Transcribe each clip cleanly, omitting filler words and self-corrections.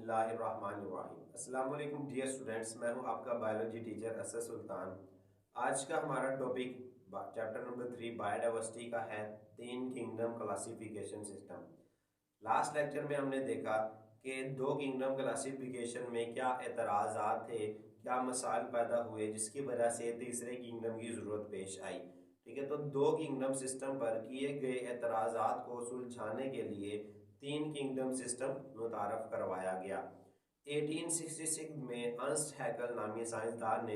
बिस्मिल्लाहिर्रहमानिर्रहीम। अस्सलाम वालेकुम डियर स्टूडेंट्स, मैं हूं आपका बायोलॉजी टीचर असद सुल्तान। आज का हमारा टॉपिक चैप्टर नंबर 3 बायोडाइवर्सिटी का है, तीन kingdom classification system. Last lecture में हमने देखा कि दो किंगडम क्लासिफिकेशन में क्या एतराज़ात थे, क्या मसाइल पैदा हुए जिसकी वजह से तीसरे किंगडम की ज़रूरत पेश आई। ठीक है, तो दो किंगडम सिस्टम पर किए गए एतराज़ात को सुलझाने के लिए तीन किंगडम सिस्टम मुतारफ़ करवाया गया। 1866 में अर्नस्ट हैकल नामी साइंसदान ने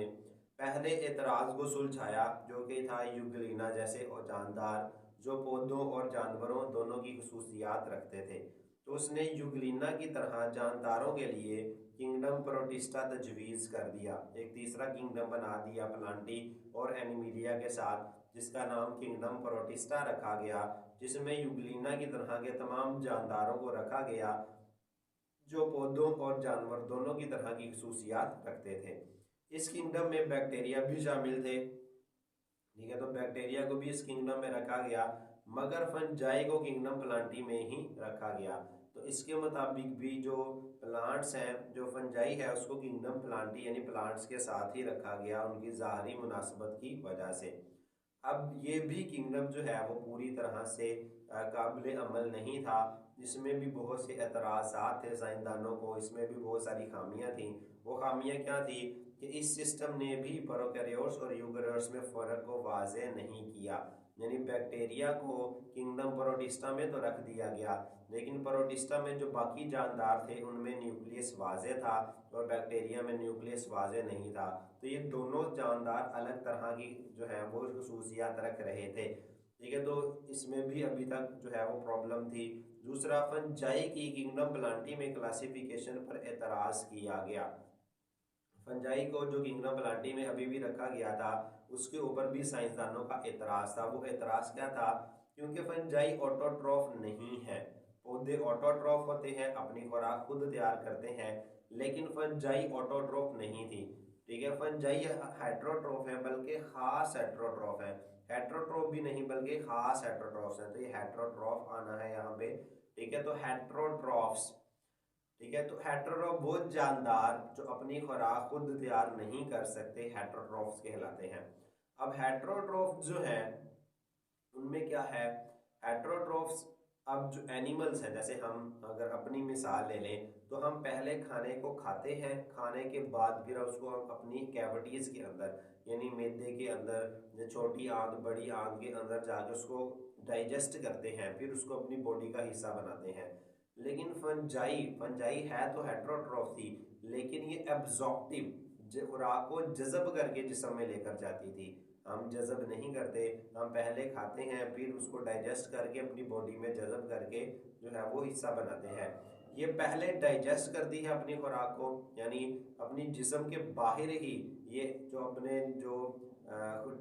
पहले एतराज़ को सुलझाया, जो कि था यूग्लिना जैसे और जानदार जो पौधों और जानवरों दोनों की खसूसियात रखते थे। तो उसने यूग्लिना की तरह जानदारों के लिए किंगडम प्रोटिस्टा तजवीज़ कर दिया। एक तीसरा किंगडम बना दिया प्लांटी और एनिमिलिया के साथ, जिसका नाम किंगडम प्रोटिस्टा रखा गया, जिसमें यूग्लिना की तरह के तमाम जानदारों को रखा गया जो पौधों और जानवर दोनों की तरह की खसूसियात रखते थे। इस किंगडम में बैक्टीरिया भी शामिल थे। ठीक है, तो बैक्टीरिया को भी इस किंगडम में रखा गया, मगर फंजाई को किंगडम प्लांटी में ही रखा गया। तो इसके मुताबिक भी जो प्लांट्स हैं, जो फंजाई है, उसको किंगडम प्लांटी यानी प्लांट्स के साथ ही रखा गया उनकी ज़ाहरी मुनासबत की वजह से। अब ये भी किंगडम जो है वो पूरी तरह से काबिल अमल नहीं था। इसमें भी बहुत से एतराज़ात थे साइंसदानों को, इसमें भी बहुत सारी खामियां थी। वो खामियां क्या थी कि इस सिस्टम ने भी प्रोकैरियोट्स और यूकेरियोट्स में फ़र्क को वाज़ेह नहीं किया। यानी बैक्टीरिया को किंगडम प्रोटिस्टा में तो रख दिया गया, लेकिन प्रोटिस्टा में जो बाकी जानदार थे उनमें न्यूक्लियस वाज़ेह था और बैक्टीरिया में न्यूक्लियस वाज़ेह नहीं था। तो ये दोनों जानदार अलग तरह की जो है वो खसूसियात रख रहे थे। ठीक है, तो इसमें भी अभी तक जो है वो प्रॉब्लम थी। दूसरा, फंजाई की किंगडम प्लांटी में क्लासिफिकेशन पर एतराज़ किया गया। फंजाई को जो किंगडम प्लांटी में अभी भी रखा गया था, उसके ऊपर भी साइंसदानों का एतराज़ था। वो एतराज़ क्या था? क्योंकि फंजाई ऑटोट्रॉफ नहीं है। पौधे ऑटोट्रॉफ होते हैं, अपनी खुराक खुद तैयार करते हैं, लेकिन फंजाई ऑटोट्रॉफ नहीं थी। ठीक है, फंजाई हेट्रोट्रॉफ है, बल्कि खास हेट्रोट्रॉफ है। हेट्रोट्रॉफ भी नहीं बल्कि खास हेट्रोट्रॉफ्स है। तो ये हेट्रोट्रॉफ आना है यहाँ पे। ठीक है, तो हेट्रोट्रॉफ्स। ठीक है, तो हेट्रोट्रॉफ वो जानदार जो अपनी खुराक खुद तैयार नहीं कर सकते, हेट्रोट्रॉफ्स कहलाते हैं। अब हेट्रोट्रॉफ जो है उनमें क्या है? हेट्रोट्रॉफ्स, अब जो एनिमल्स हैं, जैसे हम अगर अपनी मिसाल ले लें तो हम पहले खाने को खाते हैं, खाने के बाद फिर उसको हम अपनी कैविटीज़ के अंदर यानी मैदे के अंदर, छोटी आंत बड़ी आंत के अंदर जाकर उसको डाइजेस्ट करते हैं, फिर उसको अपनी बॉडी का हिस्सा बनाते हैं। लेकिन फंजाई फंजाई है तो हेट्रोट्रॉफ थी, लेकिन ये एब्जॉर्प्टिव खुराक को जज़ब करके जिस्म में लेकर जाती थी। हम जज़ब नहीं करते, हम पहले खाते हैं फिर उसको डाइजेस्ट करके अपनी बॉडी में जज़ब करके जो है वो हिस्सा बनाते हैं। ये पहले डाइजेस्ट करती है अपनी खुराक को, यानी अपनी जिस्म के बाहर ही ये जो अपने जो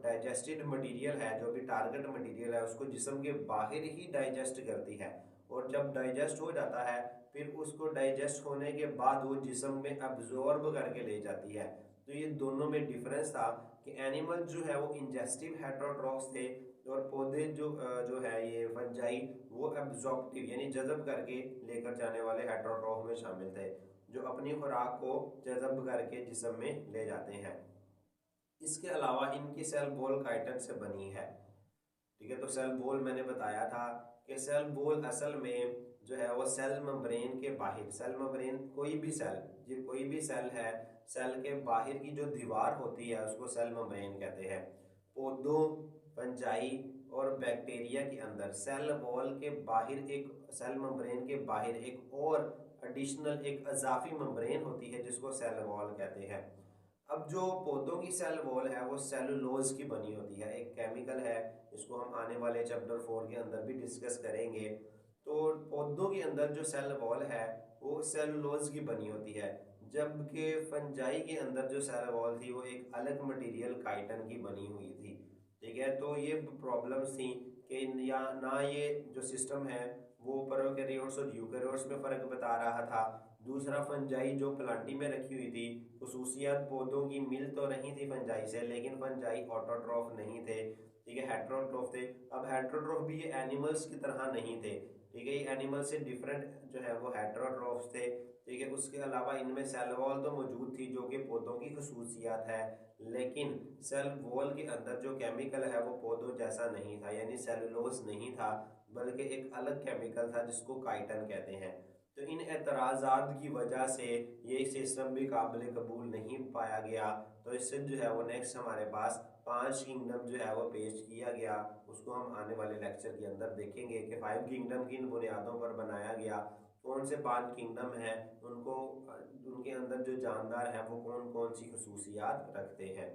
डाइजेस्टेड मटेरियल है, जो भी टारगेट मटेरियल है, उसको जिस्म के बाहर ही डाइजेस्ट करती है। और जब डाइजेस्ट हो जाता है फिर उसको डाइजेस्ट होने के बाद वो जिस्म में अब्जॉर्ब करके ले जाती है। तो ये दोनों में डिफरेंस था कि एनिमल जो है वो इंजेस्टिव हेट्रोट्रॉफ्स थे और पौधे जो है ये फंजाई वो एब्जॉर्प्टिव यानी जज़ब करके लेकर जाने वाले हेट्रोट्रॉफ में शामिल थे, जो अपनी खुराक को जज़ब करके जिस्म में ले जाते हैं। इसके अलावा इनकी सेल वॉल काइटिन से बनी है। ठीक है, तो सेल वॉल मैंने बताया था कि सेल वॉल असल में जो है वो सेल मेम्ब्रेन के बाहर, सेल मेम्ब्रेन कोई भी सेल, ये कोई भी सेल है, सेल के बाहर की जो दीवार होती है उसको सेल मेम्ब्रेन कहते हैं। पौधों, फंजाई और बैक्टीरिया के अंदर सेल वॉल के बाहर एक, सेल मेम्ब्रेन के बाहर एक और एडिशनल एक अजाफी मेम्ब्रेन होती है जिसको सेल वॉल कहते हैं। अब जो पौधों की सेल वॉल है वो सेलुलोज की बनी होती है, एक केमिकल है, इसको हम आने वाले चैप्टर 4 के अंदर भी डिस्कस करेंगे। तो पौधों के अंदर जो सेल वॉल है वो सेलुलोज की बनी होती है, जबकि फंजाई के अंदर जो सेल वॉल थी वो एक अलग मटेरियल काइटिन की बनी हुई थी। ठीक है, तो ये प्रॉब्लम्स थी कि या ना ये जो सिस्टम है वो प्रोकैरियोट्स और यूकेरियोट्स में फ़र्क बता रहा था। दूसरा, फंजाई जो प्लांटी में रखी हुई थी, खसूसियात पौधों की मिल तो नहीं थी फंजाई से, लेकिन फंजाई ऑटोट्रॉफ नहीं थे। ठीक है, हेट्रोट्रॉफ थे। अब हेट्रोट्रॉफ भी ये एनिमल्स की तरह नहीं थे। ठीक है, ये एनिमल से डिफरेंट जो है वो हेट्रोट्रॉफ्स थे। ठीक है। उसके अलावा इनमें सेल वॉल तो मौजूद थी जो कि पौधों की खसूसियात है, लेकिन सेल वॉल के अंदर जो केमिकल है वो पौधों जैसा नहीं था, यानी सेलुलोज नहीं था, बल्कि एक अलग केमिकल था जिसको काइटन कहते हैं। तो इन एतराज़ात की वजह से ये सिस्टम भी काबिल कबूल नहीं पाया गया। तो इससे जो है वो नेक्स्ट हमारे पास 5 किंगडम जो है वो पेश किया गया। उसको हम आने वाले लेक्चर के अंदर देखेंगे कि 5 किंगडम किन बुनियादों पर बनाया गया, कौन से 5 किंगडम हैं, उनको उनके अंदर जो जानदार हैं वो कौन कौन सी खसूसियात रखते हैं।